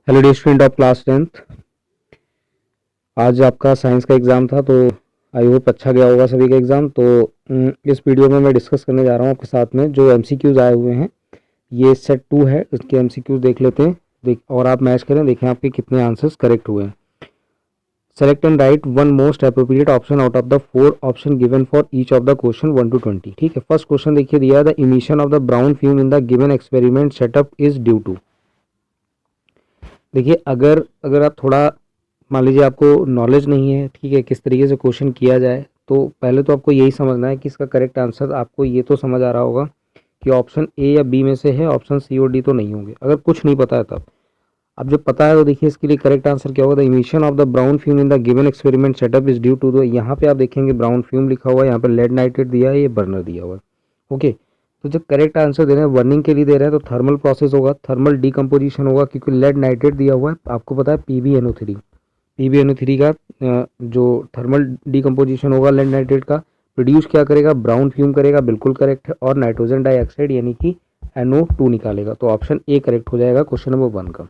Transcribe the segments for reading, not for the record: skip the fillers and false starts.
Hello dear student of class 10th। आज आपका science का एग्ज़ाम था, तो आई होप अच्छा गया होगा सभी का एग्ज़ाम। तो इस वीडियो में मैं डिस्कस करने जा रहा हूँ आपके साथ में जो एमसीक्यूज़ आए हुए हैं। ये सेट 2 है, इसके एमसीक्यूज़ देख लेते हैं। और आप मैच करें, देखें आपके कितने आंसर्स करेक्ट हुए हैं। Select and write one most appropriate option out of the 4 option given for each of the question 1 to 20। ठीक है, फर्स्ट क्वेश्चन देखिए, दिया the emission of the brown fume in the given experiment setup is due to. देखिए, अगर आप थोड़ा मान लीजिए आपको नॉलेज नहीं है, ठीक है, किस तरीके से क्वेश्चन किया जाए, तो पहले तो आपको यही समझना है कि इसका करेक्ट आंसर आपको ये तो समझ आ रहा होगा कि ऑप्शन ए या बी में से है, ऑप्शन सी और डी तो नहीं होंगे। अगर कुछ नहीं पता है तब, अब जब पता है तो देखिए इसके लिए करेक्ट आंसर क्या होगा। The emission of the brown fume in the given experiment setup is due to the, यहाँ पे आप देखेंगे ब्राउन फ्यूम लिखा हुआ है, यहाँ पे लेड नाइट्रेट दिया है, ये बर्नर दिया हुआ है। ओके, तो जब करेक्ट आंसर दे रहे हैं, बर्निंग के लिए दे रहे हैं, तो थर्मल प्रोसेस होगा, थर्मल डीकम्पोजिशन होगा, क्योंकि लेड नाइट्रेट दिया हुआ है, आपको पता है PbNO3। PbNO3 का जो थर्मल डीकम्पोजिशन होगा लेड नाइट्रेट का, प्रोड्यूस क्या करेगा, ब्राउन फ्यूम करेगा, बिल्कुल करेक्ट है, और नाइट्रोजन डाइऑक्साइड यानी कि NO2 निकालेगा। तो ऑप्शन ए करेक्ट हो जाएगा क्वेश्चन नंबर 1 का।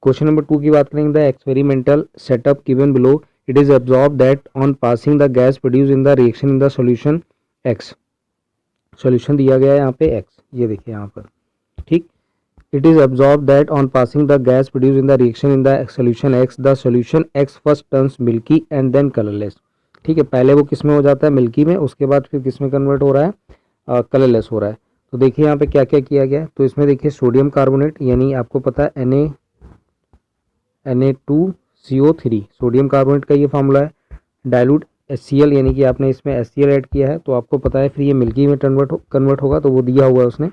क्वेश्चन नंबर 2 की बात करेंगे, the experimental setup given below, it is absorb that on passing the gas produce in the reaction in the solution x. Solution दिया गया है यहाँ पे एक्स, ये देखिए यहाँ पर, ठीक। It is absorbed that on passing the gas produced in the reaction in the solution X, the solution X first turns milky and then colorless। ठीक है, पहले वो किस में हो जाता है, मिल्की में, उसके बाद फिर किस में कन्वर्ट हो रहा है, कलरलेस हो रहा है। तो देखिए यहाँ पे क्या क्या किया गया है। तो इसमें देखिए सोडियम कार्बोनेट, यानी आपको पता है Na2CO3, सोडियम कार्बोनेट का ये फार्मूला है। डाइल्यूट HCl, यानी कि आपने इसमें HCl ऐड किया है, तो आपको पता है फिर ये मिल्की में कन्वर्ट होगा, तो वो दिया हुआ है उसने।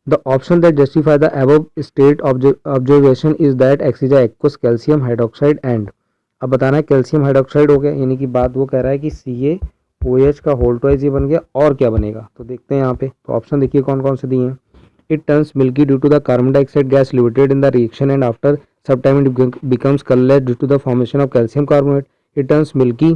The option that justify the above state observation is that X is a aqueous calcium hydroxide and, अब बताना है कैल्शियम हाइड्रोक्साइड हो गया, यानी कि बात वो कह रहा है कि CaOH का होल ट्वाइस ये बन गया, और क्या बनेगा। तो देखते हैं यहाँ पे, तो ऑप्शन देखिए कौन कौन से दिए हैं। It turns milky due to the carbon dioxide gas liberated in the reaction and after some time it becomes colourless due to the formation of calcium carbonate. It turns milky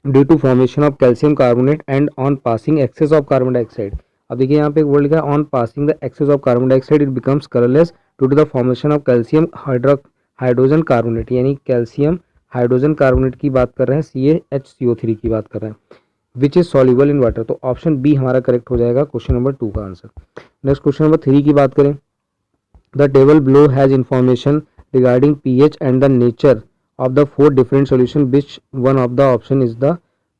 due to formation of calcium carbonate and on passing excess of carbon dioxide. अब देखिए यहाँ पे एक word लिखा है, on passing the excess of carbon dioxide it becomes colourless due to the formation of calcium hydrogen carbonate, यानी calcium hydrogen carbonate की बात कर रहे हैं, CaHCO3 की बात कर रहे हैं, which is soluble in water. तो ऑप्शन बी हमारा करेक्ट हो जाएगा क्वेश्चन नंबर 2 का आंसर। नेक्स्ट क्वेश्चन नंबर 3 की बात करें, the table below has information regarding pH and the nature of the 4 different solution, which one of the option is the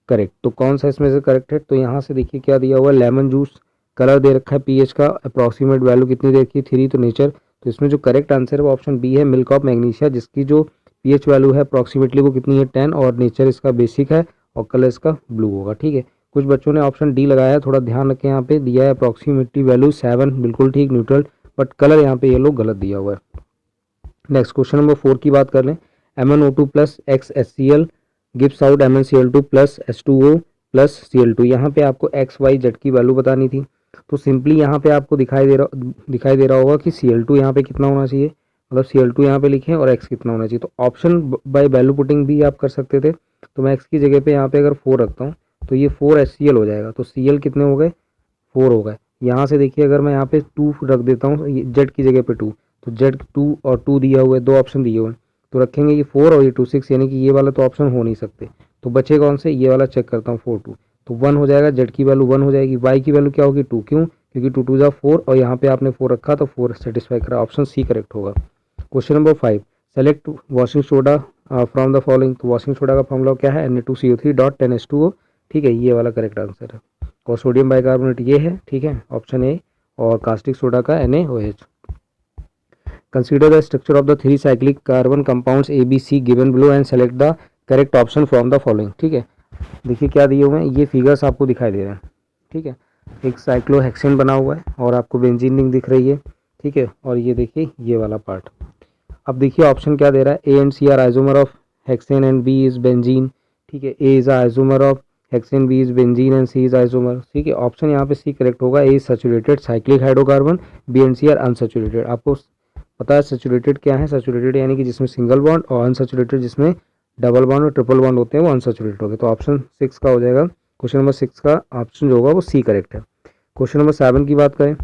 correct. तो कौन सा इसमें से करेक्ट है। तो यहाँ से देखिए क्या दिया हुआ है, लेमन जूस, कलर दे रखा है, pH का अप्रॉक्सीमेट वैल्यू कितनी दे रखी है 3, तो नेचर। तो इसमें जो करेक्ट आंसर है वो ऑप्शन बी है, मिल्क ऑफ मैग्नीशिया, जिसकी जो pH वैल्यू है अप्रॉक्सीमेटली वो कितनी है 10, और नेचर इसका बेसिक है, और कलर इसका ब्लू होगा। ठीक है, कुछ बच्चों ने ऑप्शन डी लगाया है, थोड़ा ध्यान रखें, यहाँ पे दिया है अप्रॉक्सीमेटली वैल्यू 7, बिल्कुल ठीक, न्यूट्रल, बट कलर यहाँ पे येलो गलत दिया हुआ है। नेक्स्ट क्वेश्चन नंबर 4 की बात कर लें, MnO2 plus XHCl gives out MnCl2 plus H2O plus Cl2। यहाँ पे आपको XYZ की वैल्यू बतानी थी, तो सिंपली यहाँ पे आपको दिखाई दे रहा होगा कि Cl2 यहाँ पे कितना होना चाहिए, मतलब Cl2 यहाँ पे लिखें और X कितना होना चाहिए। तो ऑप्शन बाय वैल्यू पुटिंग भी आप कर सकते थे, तो मैं X की जगह पे यहाँ पे अगर 4 रखता हूँ तो ये 4HCl हो जाएगा, तो Cl कितने हो गए, 4 हो गए। यहाँ से देखिए अगर मैं यहाँ पे 2 रख देता हूँ, Z की जगह पे 2, तो Z2 और 2 दिया हुआ है, 2 ऑप्शन दिए हुए हैं, तो रखेंगे ये 4 और ये 2 6, यानी कि ये वाला तो ऑप्शन हो नहीं सकते। तो बचे कौन से, ये वाला चेक करता हूँ 4 2, तो 1 हो जाएगा, Z की वैल्यू 1 हो जाएगी, Y की वैल्यू क्या होगी 2, क्यों, क्योंकि 2 2 4, और यहाँ पे आपने 4 रखा तो 4 सेटिस्फाई करा, ऑप्शन सी करेक्ट होगा। Question number 5, select washing soda from the following. तो वॉशिंग सोडा का फॉर्मूला क्या है, Na2CO3.10H2O। ठीक है, ये वाला करेक्ट आंसर है, और सोडियम बाइकार्बोनेट ये है, ठीक है, ऑप्शन ए, और कास्टिक सोडा का NaOH। Consider the structure of the 3 cyclic carbon compounds ABC given below and select the correct option from the following। ठीक है, देखिए क्या दिए हुए हैं, ये फिगर्स आपको दिखाई दे रहे हैं। ठीक है, एक साइक्लोहेक्सेन बना हुआ है, और आपको बेंजीन रिंग दिख रही है। ठीक है, और ये देखिए ये वाला पार्ट। अब देखिए ऑप्शन क्या दे रहा है, A and C are isomer of hexane and B is benzene। ठीक है, A is isomer of hexane, B is benzene and C is isomer. ठीक है, ऑप्शन यहाँ पे C करेक्ट होगा, A is saturated cyclic hydrocarbon, B and C are unsaturated. आपको पता है सैचुरेटेड क्या है, सैचुरेटेड यानी कि जिसमें सिंगल बॉन्ड, और अनसैचुरेटेड जिसमें डबल बॉन्ड और ट्रिपल बॉन्ड होते हैं, वो अनसैचुरेटेड हो गए। तो ऑप्शन 6 का हो जाएगा, क्वेश्चन नंबर 6 का ऑप्शन जो होगा वो C करेक्ट है। क्वेश्चन नंबर 7 की बात करें,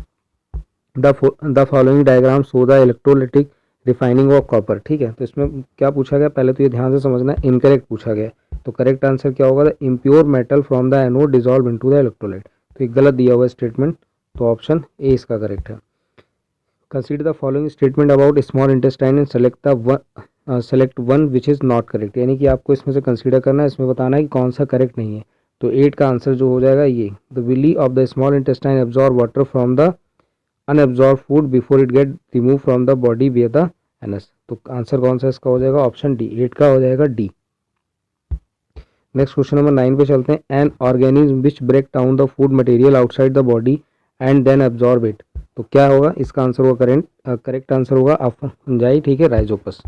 the following diagram show the electrolytic refining of copper, ठीक है। तो इसमें क्या पूछा गया, पहले तो ये ध्यान से समझना है, इनकरेक्ट पूछा गया। तो करेक्ट आंसर क्या होगा, the impure metal from the anode dissolve into the electrolyte. तो एक गलत दिया हुआ स्टेटमेंट, तो ऑप्शन ए इसका करेक्ट है। Consider the following statement about small intestine and select one which is not correct, यानी कि आपको इसमें से कंसीडर करना है, इसमें बताना है कि कौन सा करेक्ट नहीं है। तो 8 का आंसर जो हो जाएगा ये, the villi of the small intestine absorb water from the unabsorbed food before it get remove from the body via the anus. तो आंसर कौन सा इसका हो जाएगा, ऑप्शन डी, 8 का हो जाएगा डी। नेक्स्ट क्वेश्चन नंबर 9 पे चलते हैं। An organism which break down the food material outside the body and then absorb it. तो क्या होगा इसका आंसर होगा, करेक्ट आंसर होगा फंजाई, ठीक है, राइजोपस।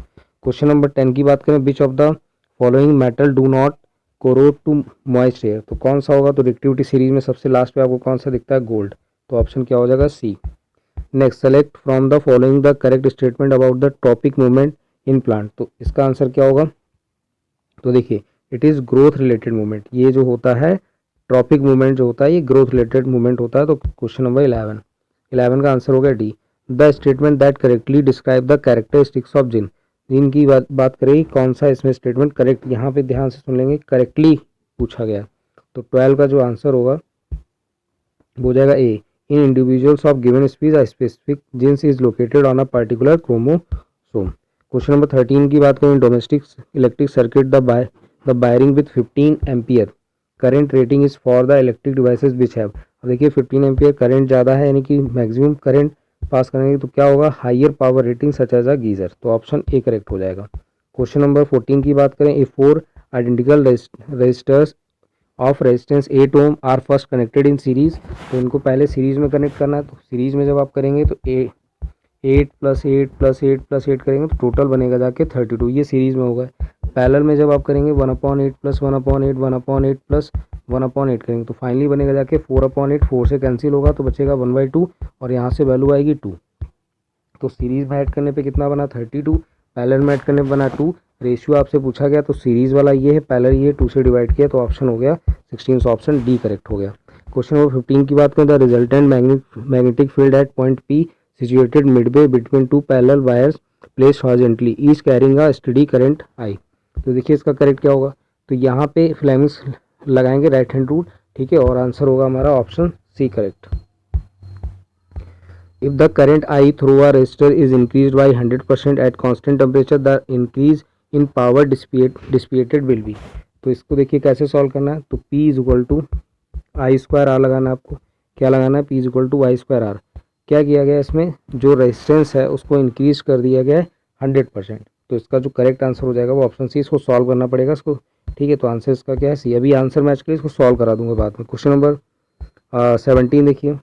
क्वेश्चन नंबर 10 की बात करें, which of the following metal do not corrode to moist air. तो कौन सा होगा, तो रिएक्टिविटी सीरीज में सबसे लास्ट पे आपको कौन सा दिखता है, गोल्ड। तो ऑप्शन क्या हो जाएगा, C. Next, select from the following the correct statement about the tropic movement in plant. तो इसका आंसर क्या होगा, तो देखिए it is growth related movement. ये जो होता है ट्रॉपिक मूवमेंट जो होता है ये ग्रोथ रिलेटेड मूवमेंट होता है। तो क्वेश्चन नंबर 11 का आंसर हो गया D. The statement that correctly describe the characteristics of gene. Gene की बात करें, कौन सा इसमें स्टेटमेंट करेक्ट, यहाँ पे ध्यान से सुन लेंगे, करेक्टली पूछा गया। तो 12 का जो आंसर होगा वो हो जाएगा A. In individuals of given species a specific genes is located on a particular chromosome. Question number 13 की बात करें, domestic electric circuit the wiring with 15 ampere current rating is for the electric devices which have. अब देखिए 15 ampere current ज़्यादा है, यानी कि maximum current pass करेंगे, तो क्या होगा, higher power rating such as a geyser. तो ऑप्शन ए करेक्ट हो जाएगा। क्वेश्चन नंबर 14 की बात करें, a 4 identical resistors of resistance 8 ohm are first connected in series. तो इनको पहले सीरीज में कनेक्ट करना है। तो सीरीज में जब आप करेंगे तो 8 + 8 + 8 + 8 करेंगे तो टोटल बनेगा जाके 32, ये सीरीज में होगा। पैरेलल में जब आप करेंगे 1/8 + 1/8 1/8 + 1/8 करेंगे तो फाइनली बनेगा जाके 4/8, 4 से कैंसिल होगा तो बचेगा 1/2 और यहाँ से वैल्यू आएगी 2। तो सीरीज में ऐड करने पे कितना बना, 32, पैरेलल में ऐड करने पे बना 2। रेशियो आपसे पूछा गया तो सीरीज वाला ये है, पैरेलल ये 2 से डिवाइड किया, तो ऑप्शन हो गया 16, सो ऑप्शन डी करेक्ट हो गया। क्वेश्चन नंबर 15 की बात करें, the resultant magnetic field at point P situated midway between two parallel wires placed horizontally each carrying a steady current I। तो देखिए इसका करेक्ट क्या होगा, तो यहाँ पे फ्लेमिंग्स लगाएंगे राइट हैंड रूल, ठीक है, और आंसर होगा हमारा option C correct. If the current I through a resistor is increase by 100% at constant temperature, the increase in power dissipated will be. तो इसको देखिए कैसे सॉल्व करना है, तो P = I²R लगाना है आपको। क्या लगाना है, P = I²R। क्या किया गया, इसमें जो रेजिस्टेंस है उसको इंक्रीज कर दिया गया है 100%। तो इसका जो करेक्ट आंसर हो जाएगा वो ऑप्शन सी। इसको सॉल्व करना पड़ेगा इसको, ठीक है। तो आंसर इसका क्या है, सी। अभी आंसर मैच के लिए इसको सॉल्व करा दूंगा बाद में। क्वेश्चन नंबर 17 देखिए,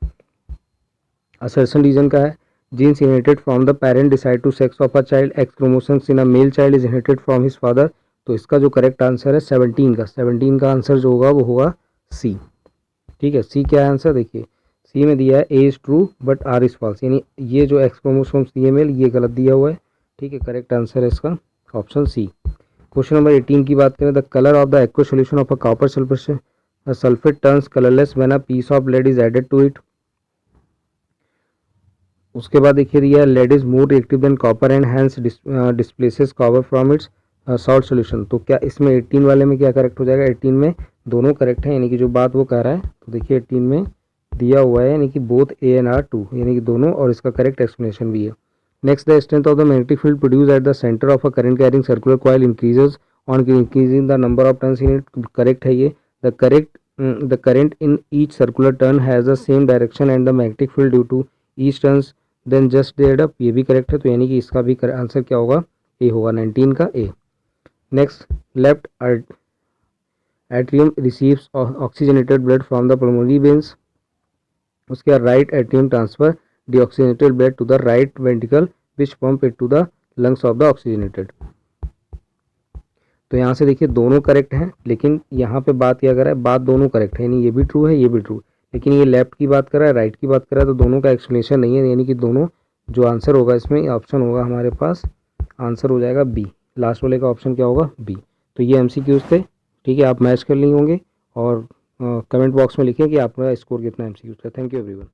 असर्शन रीजन का है, genes inherited from the parent decide to sex of a child, X chromosomes in a male child is inherited from his father. तो इसका जो करेक्ट आंसर है 17 का आंसर जो होगा वो होगा सी, ठीक है। सी क्या है आंसर, देखिए सी में दिया है A is true but R is false, यानी ये जो एक्स क्रोमोसोम्स दिए मेल ये गलत दिया हुआ है, ठीक है। करेक्ट आंसर है इसका ऑप्शन सी। क्वेश्चन नंबर 18 की बात करें, the colour of the aqueous solution of a copper sulphate turns colourless when a piece of lead is added to it. उसके बाद देखिए दिया है lead is more reactive than copper and hence displaces copper from its salt solution. तो क्या इसमें 18 वाले में क्या करेक्ट हो जाएगा, 18 में दोनों करेक्ट है, यानी कि जो बात वो कह रहा है। तो देखिए 18 में दिया हुआ है यानी कि both A and R true, यानी कि दोनों, और इसका करेक्ट एक्सप्लेनेशन भी है। Next, the strength of the magnetic field produce at the centre of a current carrying circular coil increases on increasing the number of turns in it. Correct है ये। The current in each circular turn has the same direction and the magnetic field due to each turns then just add up, ये भी correct है। तो यानी कि इसका भी आंसर क्या होगा, ए होगा, 19 का A. Next, left atrium receives oxygenated blood from the pulmonary veins. उसके बाद right atrium transfer deoxygenated blood to the right ventricle which pump it to the lungs of the oxygenated. तो यहाँ से देखिए दोनों करेक्ट हैं, लेकिन यहाँ पे बात क्या कर रहा है, बात दोनों करेक्ट है, यानी ये भी ट्रू है ये भी ट्रू, लेकिन ये लेफ्ट की बात कर रहा है राइट की बात कर रहा है, तो दोनों का एक्सप्लेनेशन नहीं है, यानी कि दोनों जो आंसर होगा इसमें ऑप्शन होगा हमारे पास, आंसर हो जाएगा बी। लास्ट वाले का ऑप्शन क्या होगा, बी। तो ये MCQs थे, ठीक है। आप मैच कर लिए होंगे और कमेंट बॉक्स में लिखें कि आपका स्कोर कितना MCQs का। Thank you everyone.